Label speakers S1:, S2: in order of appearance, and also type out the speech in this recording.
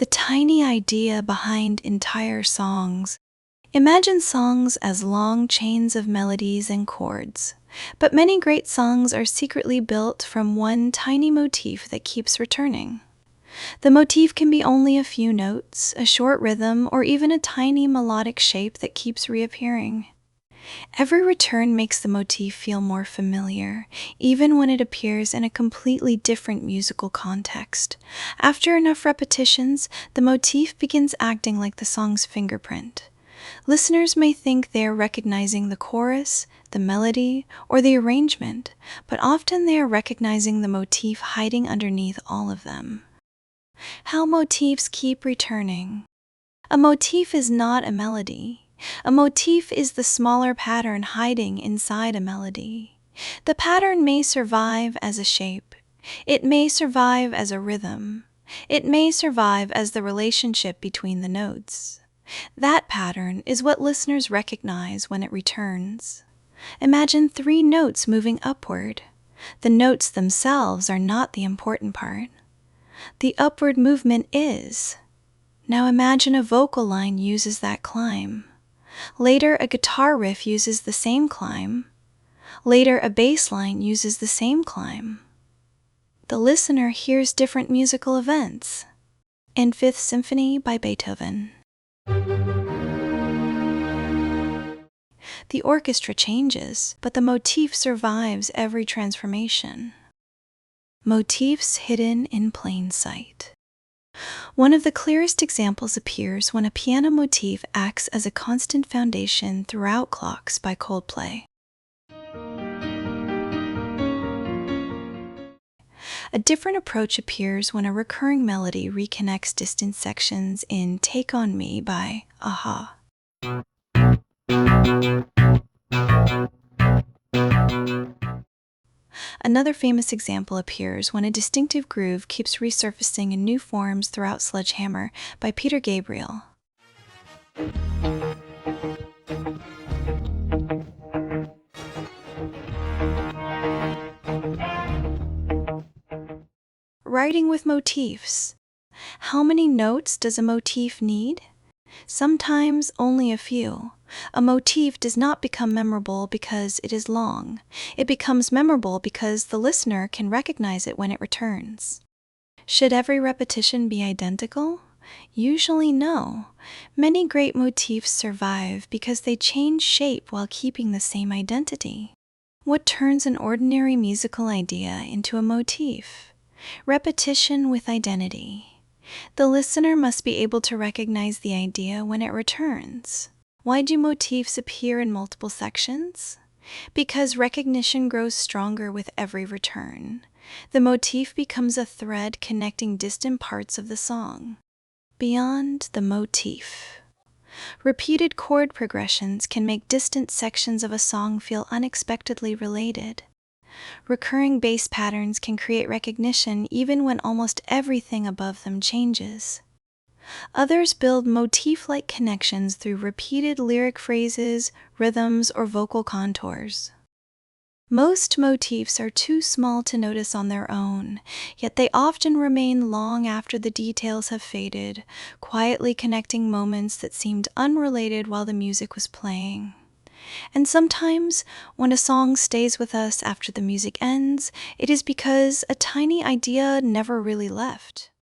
S1: The tiny idea behind entire songs. Imagine songs as long chains of melodies and chords, but many great songs are secretly built from one tiny motif that keeps returning. The motif can be only a few notes, a short rhythm, or even a tiny melodic shape that keeps reappearing. Every return makes the motif feel more familiar, even when it appears in a completely different musical context. After enough repetitions, the motif begins acting like the song's fingerprint. Listeners may think they are recognizing the chorus, the melody, or the arrangement, but often they are recognizing the motif hiding underneath all of them. How motifs keep returning. A motif is not a melody. A motif is the smaller pattern hiding inside a melody. The pattern may survive as a shape. It may survive as a rhythm. It may survive as the relationship between the notes. That pattern is what listeners recognize when it returns. Imagine 3 notes moving upward. The notes themselves are not the important part. The upward movement is. Now imagine a vocal line uses that climb. Later, a guitar riff uses the same climb. Later, a bass line uses the same climb. The listener hears different musical events. In Fifth Symphony by Beethoven. The orchestra changes, but the motif survives every transformation. Motifs hidden in plain sight. One of the clearest examples appears when a piano motif acts as a constant foundation throughout Clocks by Coldplay. A different approach appears when a recurring melody reconnects distant sections in Take On Me by Aha. Another famous example appears when a distinctive groove keeps resurfacing in new forms throughout Sledgehammer by Peter Gabriel. Writing with motifs. How many notes does a motif need? Sometimes only a few. A motif does not become memorable because it is long. It becomes memorable because the listener can recognize it when it returns. Should every repetition be identical? Usually no. Many great motifs survive because they change shape while keeping the same identity. What turns an ordinary musical idea into a motif? Repetition with identity. The listener must be able to recognize the idea when it returns. Why do motifs appear in multiple sections? Because recognition grows stronger with every return. The motif becomes a thread connecting distant parts of the song. Beyond the motif. Repeated chord progressions can make distant sections of a song feel unexpectedly related. Recurring bass patterns can create recognition even when almost everything above them changes. Others build motif-like connections through repeated lyric phrases, rhythms, or vocal contours. Most motifs are too small to notice on their own, yet they often remain long after the details have faded, quietly connecting moments that seemed unrelated while the music was playing. And sometimes, when a song stays with us after the music ends, it is because a tiny idea never really left.